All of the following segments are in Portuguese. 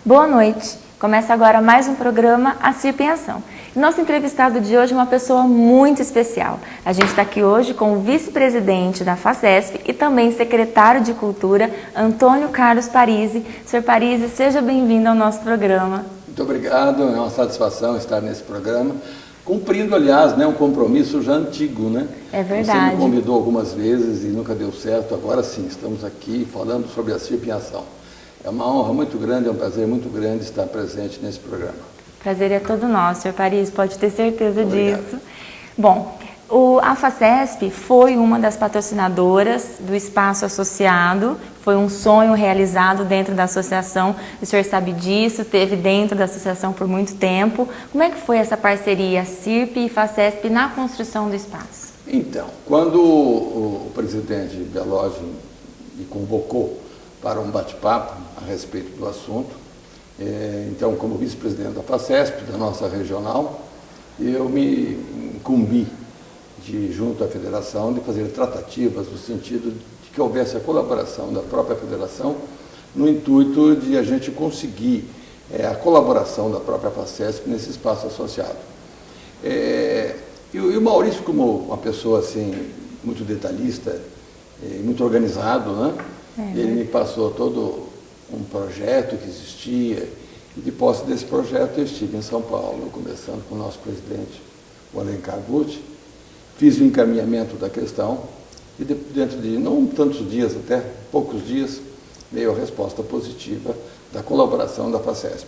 Boa noite. Começa agora mais um programa A CIRP em Ação. Nosso entrevistado de hoje é uma pessoa muito especial. A gente está aqui hoje com o vice-presidente da FACESP e também secretário de Cultura, Antônio Carlos Parisi. Sr. Parisi, seja bem-vindo ao nosso programa. Muito obrigado, é uma satisfação estar nesse programa, cumprindo, aliás, um compromisso já antigo, né? É verdade. Você me convidou algumas vezes e nunca deu certo, agora sim, estamos aqui falando sobre a CIRP em Ação. É uma honra muito grande, é um prazer muito grande estar presente nesse programa. Prazer é todo nosso, Sr. Parisi, pode ter certeza Obrigado. disso. Bom, a FACESP foi uma das patrocinadoras do Espaço Associado, foi um sonho realizado dentro da associação, o senhor sabe disso, teve dentro da associação por muito tempo. Como é que foi essa parceria CIRP e FACESP na construção do espaço? Então, quando o presidente Beloge me convocou para um bate-papo a respeito do assunto, então, como vice-presidente da FACESP, da nossa regional, eu me incumbi junto à federação, de fazer tratativas no sentido de que houvesse a colaboração da própria federação, no intuito de a gente conseguir a colaboração da própria FACESP nesse espaço associado. E o Maurício, como uma pessoa assim, muito detalhista, muito organizado, né? Ele me passou todo um projeto que existia, e de posse desse projeto eu estive em São Paulo, começando com o nosso presidente, o Alencar Gucci, fiz o encaminhamento da questão e dentro de não tantos dias, até poucos dias, veio a resposta positiva da colaboração da FACESP.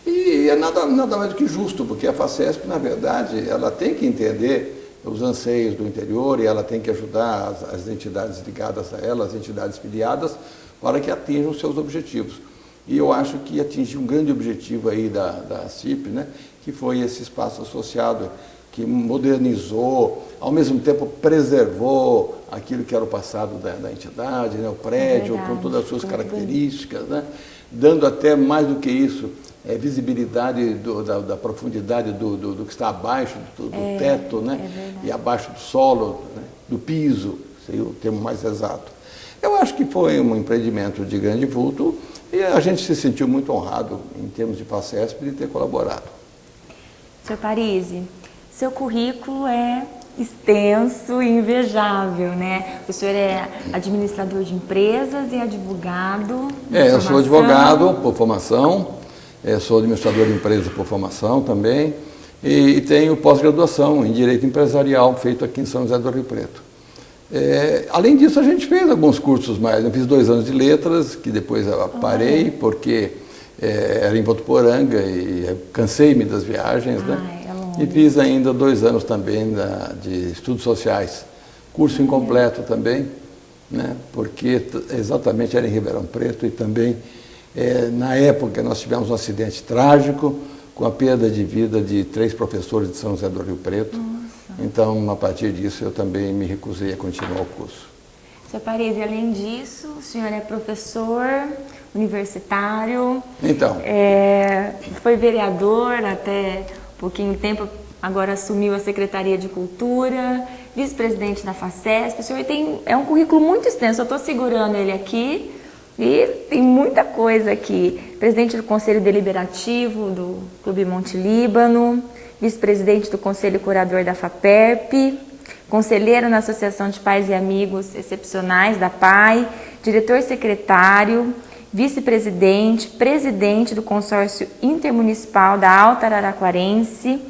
E é nada mais do que justo, porque a FACESP, na verdade, ela tem que entender os anseios do interior e ela tem que ajudar as entidades ligadas a ela, as entidades filiadas, para que atinjam os seus objetivos. E eu acho que atingiu um grande objetivo aí da CIRP, né, que foi esse espaço associado, que modernizou, ao mesmo tempo preservou aquilo que era o passado da entidade, né, o prédio, com todas as suas características, né, dando até mais do que isso, visibilidade da profundidade do que está abaixo do teto, né, e abaixo do solo, né, do piso, seria o termo mais exato. Eu acho que foi um empreendimento de grande vulto e a gente se sentiu muito honrado, em termos de FACESP, de ter colaborado. Sr. Parisi, seu currículo é extenso e invejável, né? O senhor é administrador de empresas e advogado. Eu sou advogado por formação, sou administrador de empresas por formação também e tenho pós-graduação em Direito Empresarial, feito aqui em São José do Rio Preto. Além disso, a gente fez alguns cursos mais. Eu fiz 2 anos de letras, que depois eu parei, porque era em Votuporanga e cansei-me das viagens, né? E fiz ainda 2 anos também de estudos sociais, curso incompleto também, né? Porque exatamente era em Ribeirão Preto e também, na época, nós tivemos um acidente trágico com a perda de vida de 3 professores de São José do Rio Preto. Então, a partir disso, eu também me recusei a continuar o curso. Sr. Parisi, além disso, o senhor é professor universitário, então, foi vereador até pouquinho tempo, agora assumiu a Secretaria de Cultura, vice-presidente da FACESP. O senhor é um currículo muito extenso, eu estou segurando ele aqui e tem muita coisa aqui. Presidente do Conselho Deliberativo do Clube Monte Líbano, vice-presidente do Conselho Curador da FAPERP, conselheiro na Associação de Pais e Amigos Excepcionais da PAI, diretor-secretário, vice-presidente, presidente do Consórcio Intermunicipal da Alta Araraquarense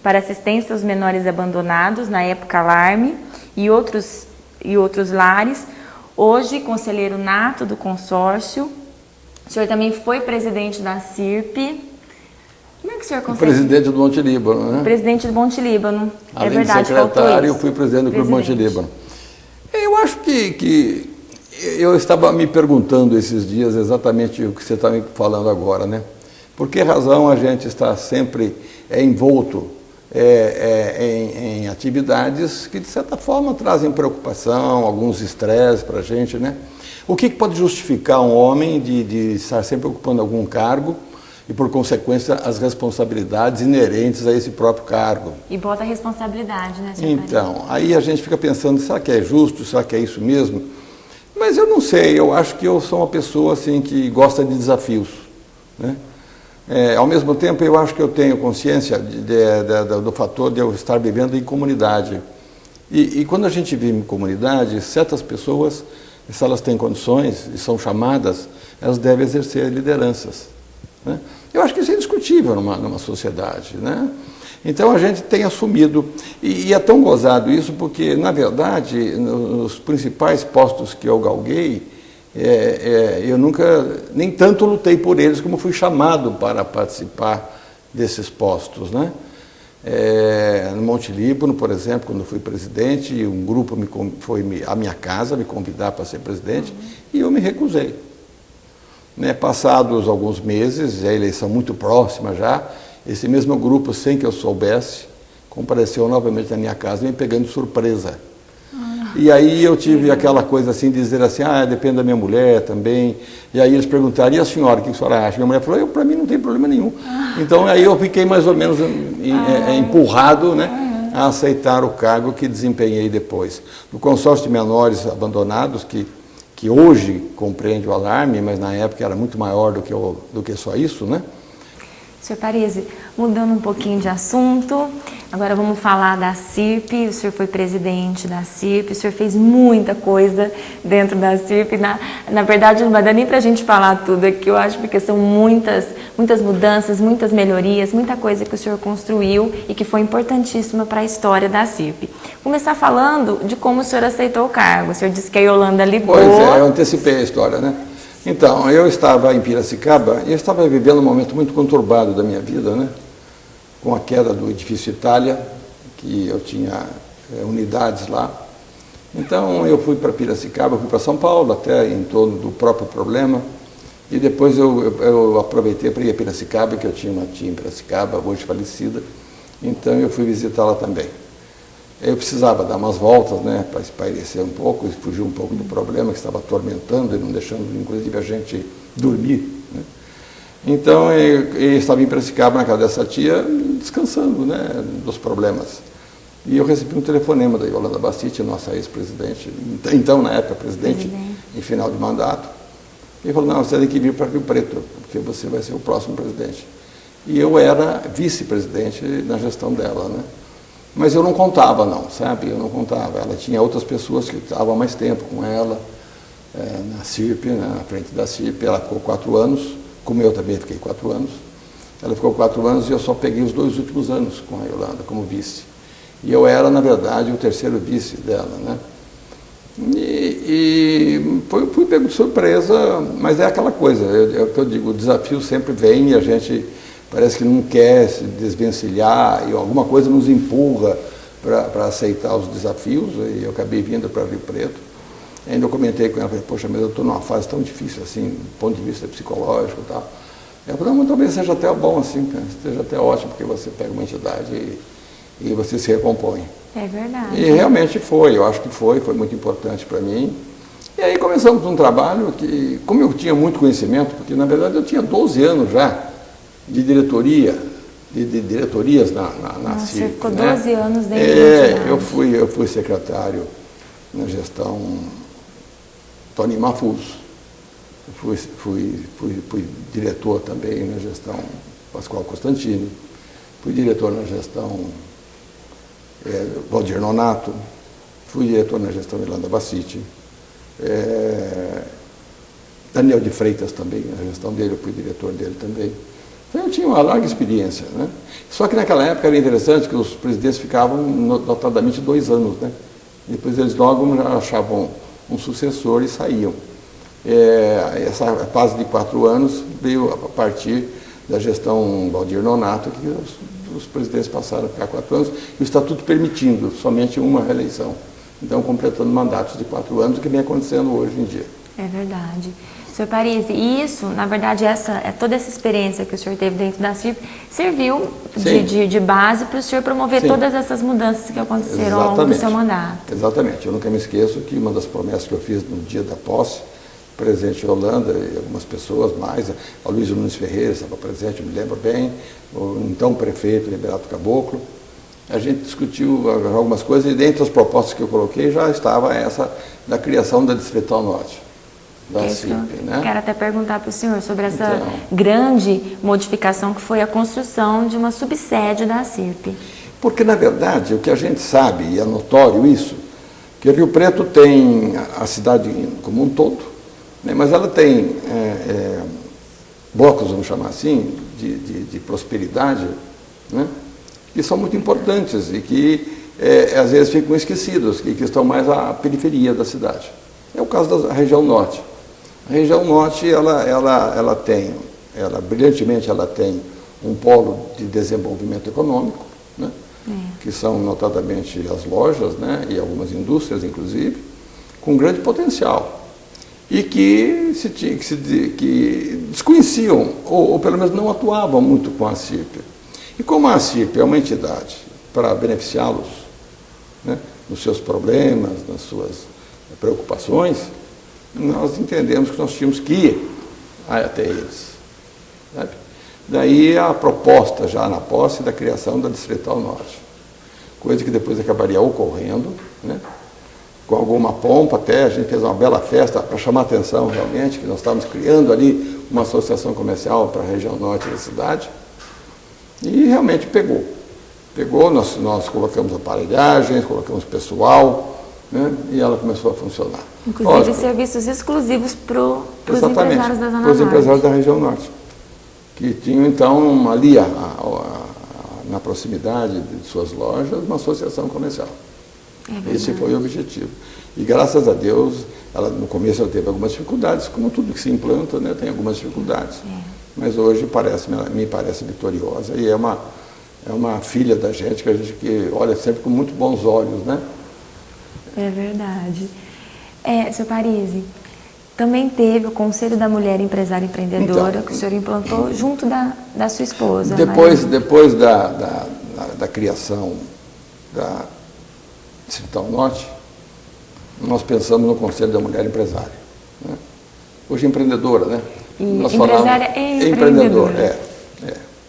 para assistência aos menores abandonados, na época Alarme, e outros lares. Hoje, conselheiro nato do consórcio. O senhor também foi presidente da CIRP. Como é que o senhor consegue? Presidente do Monte Líbano, né? Presidente do Monte Líbano. Além é verdade, de secretário, eu fui presidente do Clube Monte Líbano. Eu acho que eu estava me perguntando esses dias exatamente o que você está me falando agora, né? Por que razão a gente está sempre envolto em atividades que, de certa forma, trazem preocupação, alguns estresses para a gente, né? O que pode justificar um homem de estar sempre ocupando algum cargo e, por consequência, as responsabilidades inerentes a esse próprio cargo? E bota a responsabilidade, né, senhor? Então, aí a gente fica pensando, será que é justo, será que é isso mesmo? Mas eu não sei, eu acho que eu sou uma pessoa assim, que gosta de desafios, né? Ao mesmo tempo, eu acho que eu tenho consciência do fator de eu estar vivendo em comunidade. E quando a gente vive em comunidade, certas pessoas, se elas têm condições e são chamadas, elas devem exercer lideranças, né? Eu acho que isso é indiscutível numa sociedade, né? Então a gente tem assumido, e é tão gozado isso porque, na verdade, nos principais postos que eu galguei, eu nunca, nem tanto lutei por eles como fui chamado para participar desses postos, né? No Monte Líbano, por exemplo, quando eu fui presidente, um grupo foi à minha casa me convidar para ser presidente, e eu me recusei. Passados alguns meses, a eleição muito próxima já, esse mesmo grupo, sem que eu soubesse, compareceu novamente na minha casa, me pegando de surpresa. E aí eu tive aquela coisa assim, de dizer assim, depende da minha mulher também. E aí eles perguntaram, e a senhora, o que a senhora acha? Minha mulher falou, para mim não tem problema nenhum. Então aí eu fiquei mais ou menos empurrado, né, a aceitar o cargo que desempenhei depois. No consórcio de menores abandonados, que hoje compreende o alarme, mas na época era muito maior do que só isso, né? Sr. Parisi, mudando um pouquinho de assunto, agora vamos falar da CIRP. O senhor foi presidente da CIRP, o senhor fez muita coisa dentro da CIRP. Na verdade, não vai dar nem para a gente falar tudo aqui, eu acho, porque são muitas mudanças, muitas melhorias, muita coisa que o senhor construiu e que foi importantíssima para a história da CIRP. Começar falando de como o senhor aceitou o cargo. O senhor disse que a Yolanda ligou. Pois eu antecipei a história, né? Então, eu estava em Piracicaba e eu estava vivendo um momento muito conturbado da minha vida, né? Com a queda do edifício Itália, que eu tinha unidades lá. Então, eu fui para Piracicaba, fui para São Paulo, até em torno do próprio problema. E depois eu aproveitei para ir a Piracicaba, que eu tinha uma tia em Piracicaba, hoje falecida. Então, eu fui visitá-la também. Eu precisava dar umas voltas, né, para espairecer um pouco e fugir um pouco do problema que estava atormentando e não deixando, inclusive, a gente dormir, né? Então, eu estava em Piracicaba, na casa dessa tia, descansando, né, dos problemas. E eu recebi um telefonema da Yolanda Bassiti, nossa ex-presidente, então, na época, presidente, em final de mandato. Ele falou, não, você tem que vir para Rio Preto, porque você vai ser o próximo presidente. E eu era vice-presidente na gestão dela, né? Mas eu não contava, não, sabe? Eu não contava. Ela tinha outras pessoas que estavam mais tempo com ela, na CIRP, na frente da CIRP. Ela ficou 4 anos, como eu também fiquei 4 anos. Ela ficou 4 anos e eu só peguei os 2 últimos anos com a Yolanda, como vice. E eu era, na verdade, o terceiro vice dela, né? Fui pego de surpresa, mas é aquela coisa, é o que eu digo, o desafio sempre vem e a gente parece que não quer se desvencilhar e alguma coisa nos empurra para aceitar os desafios, e eu acabei vindo para Rio Preto. Ainda eu comentei com ela, falei, poxa, mas eu estou numa fase tão difícil assim, do ponto de vista psicológico e tal. Ela falou, não, mas talvez seja até bom assim, seja até ótimo, porque você pega uma entidade e você se recompõe. É verdade. E realmente foi, eu acho que foi muito importante para mim. E aí começamos um trabalho que, como eu tinha muito conhecimento, porque na verdade eu tinha 12 anos já de diretoria, de diretorias na Nossa, CIRP. Você ficou né? 12 anos dentro da entidade. Eu fui secretário na gestão Tony Mafuz. Fui diretor também na gestão Pascoal Costantini. Fui diretor na gestão Valdir Nonato. Fui diretor na gestão Yolanda Bassiti. Daniel de Freitas também, na gestão dele, eu fui diretor dele também. Então eu tinha uma larga experiência, né? Só que naquela época era interessante que os presidentes ficavam notadamente 2 anos, né? Depois eles logo já achavam um sucessor e saíam. Essa fase de 4 anos veio a partir da gestão Valdir Nonato, que os presidentes passaram a ficar 4 anos, e o estatuto permitindo somente uma reeleição. Então, completando mandatos de 4 anos, o que vem acontecendo hoje em dia. É verdade. Sr. Parisi, e isso, na verdade, toda essa experiência que o senhor teve dentro da CIRP serviu de base para o senhor promover Sim. todas essas mudanças que aconteceram ao longo do seu mandato. Exatamente. Eu nunca me esqueço que uma das promessas que eu fiz no dia da posse, presente em Holanda, e algumas pessoas mais, a Luiz Nunes Ferreira estava presente, eu me lembro bem, o então prefeito Liberato Caboclo. A gente discutiu algumas coisas e dentre as propostas que eu coloquei já estava essa da criação da Distrital Norte. da CIRP, né? Quero até perguntar para o senhor sobre essa grande modificação que foi a construção de uma subsede da CIRP. Porque, na verdade, o que a gente sabe, e é notório isso, que Rio Preto tem a cidade como um todo, né, mas ela tem blocos, vamos chamar assim, de prosperidade, né, que são muito importantes e que às vezes ficam esquecidos, que estão mais à periferia da cidade. É o caso da região norte. A região norte, brilhantemente, ela tem um polo de desenvolvimento econômico, né, que são notadamente as lojas, né, e algumas indústrias, inclusive, com grande potencial. E que desconheciam, ou pelo menos não atuavam muito com a CIRP. E como a CIRP é uma entidade para beneficiá-los, né, nos seus problemas, nas suas preocupações, nós entendemos que nós tínhamos que ir até eles. Sabe? Daí a proposta, já na posse, da criação da Distrital Norte. Coisa que depois acabaria ocorrendo, né? Com alguma pompa até, a gente fez uma bela festa para chamar a atenção realmente, que nós estávamos criando ali uma associação comercial para a região norte da cidade. E realmente pegou. Pegou, nós colocamos aparelhagens, colocamos pessoal, né? E ela começou a funcionar. Inclusive, lógico, serviços exclusivos para os empresários da Zona Norte. Para os empresários da região norte, que tinham então ali na proximidade de suas lojas uma associação comercial. Esse foi o objetivo. E graças a Deus, no começo ela teve algumas dificuldades, como tudo que se implanta, né, tem algumas dificuldades. Mas hoje me parece vitoriosa e é uma filha da gente que olha sempre com muito bons olhos, né? É verdade. Seu Parisi, também teve o Conselho da Mulher Empresária Empreendedora, então, que o senhor implantou junto da sua esposa. Depois da criação da Distrital Norte, nós pensamos no Conselho da Mulher Empresária. Né? Hoje empreendedora, né? E nós empresária e empreendedora.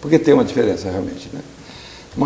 Porque tem uma diferença realmente, né?